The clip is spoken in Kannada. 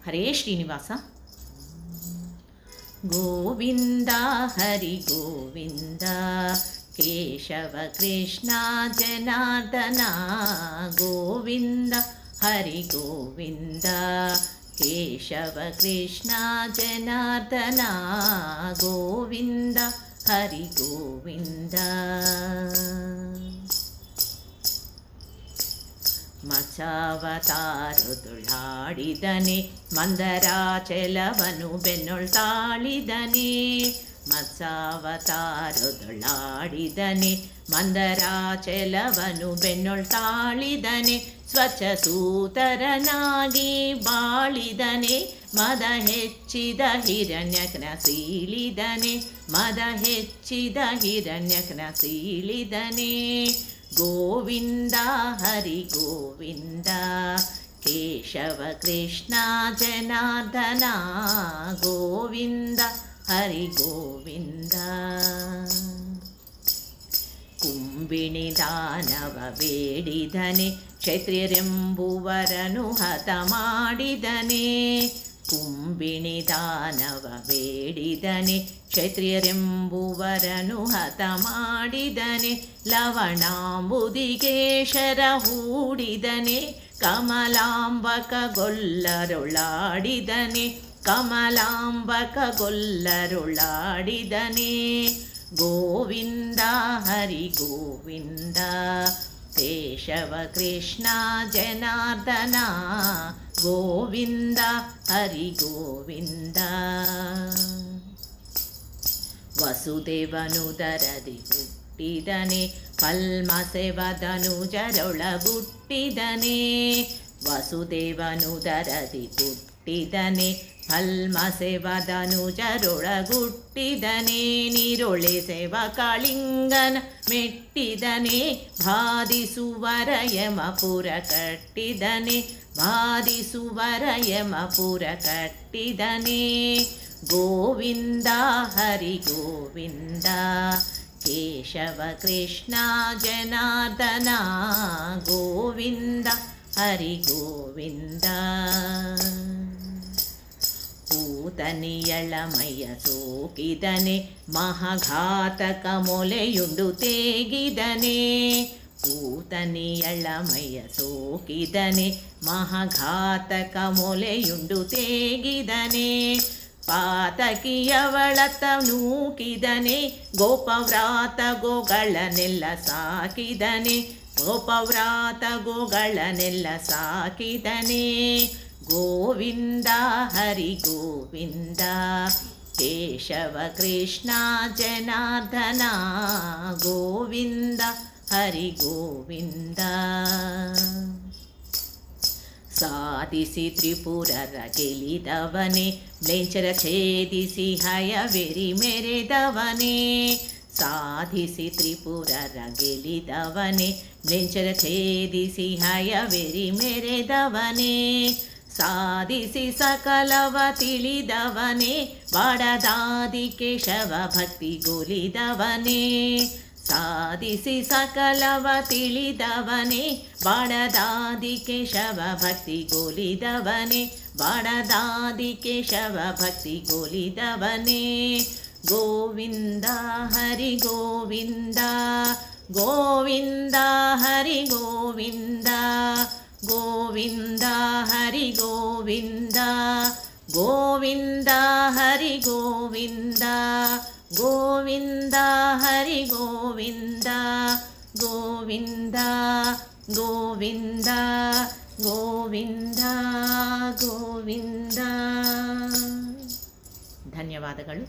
ಹರೇ ಶ್ರೀನಿವಾಸ. ಗೋವಿಂದ ಹರಿ ಗೋವಿಂದ ಕೇಶವ ಕೃಷ್ಣ ಜನಾರ್ದನ. ಗೋವಿಂದ ಹರಿ ಗೋವಿಂದ ಕೇಶವ ಕೃಷ್ಣ ಜನಾರ್ದನ. ಗೋವಿಂದ ಹರಿ ಗೋವಿಂದ. ಮತ್ಸಾವತಾರದುಳಾಡಿದನೆ ಮಂದರಾಚಲವನು ಬೆನ್ನೊಳ್ತಾಳಿದನೆ. ಮತ್ಸಾವತಾರದುಳಾಡಿದನೆ ಮಂದರಾಚಲವನು ಬೆನ್ನೊಳ್ತಾಳಿದನೆ. ಸ್ವಚ್ಛ ಸೂತರನಾಗಿ ಬಾಳಿದನೆ ಮದ ಹೆಚ್ಚಿದ ಹಿರಣ್ಯಕನ ಸೀಳಿದನೆ. ಮದ ಹೆಚ್ಚಿದ ಹಿರಣ್ಯಕನ ಸೀಳಿದನೆ. ಗೋವಿಂದ ಹರಿ ಗೋವಿಂದ ಕೇಶವ ಕೃಷ್ಣ ಜನಾರ್ದನ. ಗೋವಿಂದ ಹರಿ ಗೋವಿಂದ. ಕುಂಬಿಣಿ ದಾನವ ಬೇಡಿದನೆ ಕ್ಷತ್ರಿಯರೆಂಬುವರನು ಹತ ಮಾಡಿದನೆ. ಕುಂಬಿಣಿ ದಾನವ ಬೇಡಿದನೆ ಕ್ಷತ್ರಿಯರೆಂಬುವರನು ಹತ ಮಾಡಿದನೆ. ಲವಣಾಂಬುದಿಗೇಶರ ಹೂಡಿದನೆ ಕಮಲಾಂಬಕಗೊಲ್ಲರೊಳಾಡಿದನೆ. ಕಮಲಾಂಬಕಗೊಲ್ಲರೊಳಾಡಿದನೆ. ಗೋವಿಂದ ಹರಿ ಗೋವಿಂದ ಕೇಶವ ಕೃಷ್ಣ ಜನಾರ್ದನ. ಗೋವಿಂದ ಹರಿ ಗೋವಿಂದ. ವಸುದೇವನುದರದಿ ಹುಟ್ಟಿದನೆ ಫಲ್ಮಸೆವದನುಜರೊಳಗುಟ್ಟಿದನೆ. ವಸುದೇವನುದರದಿ ಹುಟ್ಟಿದನೆ ಫಲ್ಮಸೆವದನುಜರೊಳಗುಟ್ಟಿದನೆ. ನೀರೊಳೆಸೆವ ಕಾಳಿಂಗನ ಮೆಟ್ಟಿದನೆ ಬಾಧಿಸುವರ ಯಮಪುರ ಕಟ್ಟಿದನೆ. ಬಾಧಿಸುವರ ಯಮಪುರ ಕಟ್ಟಿದನೆ. ಗೋವಿಂದ ಹರಿ ಗೋವಿಂದ ಕೇಶವ ಕೃಷ್ಣ ಜನಾರ್ದನ. ಗೋವಿಂದ ಹರಿ ಗೋವಿಂದ. ಪೂತನಿಯಳಮಯ ಸೋಕಿದನೆ ಮಹಾಘಾತಕ ಮೊಲೆಯುಂಡು ತೇಗಿದನೆ. ಪೂತನಿಯಳಮಯ ಸೋಕಿದನೆ ಮಹಾಘಾತಕ ಮೊಲೆಯುಂಡು ತೇಗಿದನೆ. ಪಾತಕಿಯವಳತ ನೂಕಿದನೆ ಗೋಪವ್ರಾತ ಗೋಗಳನ್ನೆಲ್ಲ ಸಾಕಿದನೆ. ಗೋಪವ್ರಾತ ಗೋಗಳನ್ನೆಲ್ಲ ಸಾಕಿದನೆ. ಗೋವಿಂದ ಹರಿ ಗೋವಿಂದ ಕೇಶವ ಕೃಷ್ಣ ಜನಾರ್ದನ. ಗೋವಿಂದ ಹರಿ ಗೋವಿಂದ. ಸಾಧಿಸಿ ತ್ರಿಪುರರ ಗೆಲಿದವನೇ ಮ್ಲೇಚ್ಛರ ಛೇದಿಸಿ ಹಯವೆರಿ ಮೆರೆದವನೇ. ಸಾಧಿಸಿ ತ್ರಿಪುರರ ಗೆಲಿದವನೇ ಮ್ಲೇಚ್ಛರ ಛೇದಿಸಿ ಹಯವೆರಿ ಮೆರೆದವನೇ. ಸಾಧಿಸಿ ಸಕಲವ ತಿಳಿದವನೇ ಬಾಡದಾದಿ ಕೇಶವ ಭಕ್ತಿಗೊಲಿದವನೇ. ಸಾಧಿಸಿ ಸಕಲವ ತಿಳಿದವನೇ ಬಾಡದಾದಿ ಕೇಶವ ಭಕ್ತಿಗೊಲಿದವನೇ. ಬಾಡದಾದಿ ಕೇಶವ ಭಕ್ತಿಗೊಲಿದವನೇ. ಗೋವಿಂದ ಹರಿ ಗೋವಿಂದ ಗೋವಿಂದ ಹರಿ ಗೋವಿಂದ. ಗೋವಿಂದ ಹರಿ ಗೋವಿಂದ ಗೋವಿಂದ ಹರಿ ಗೋವಿಂದ. ಗೋವಿಂದ ಹರಿ ಗೋವಿಂದ ಗೋವಿಂದ ಗೋವಿಂದ ಗೋವಿಂದ ಗೋವಿಂದ. ಧನ್ಯವಾದಗಳು.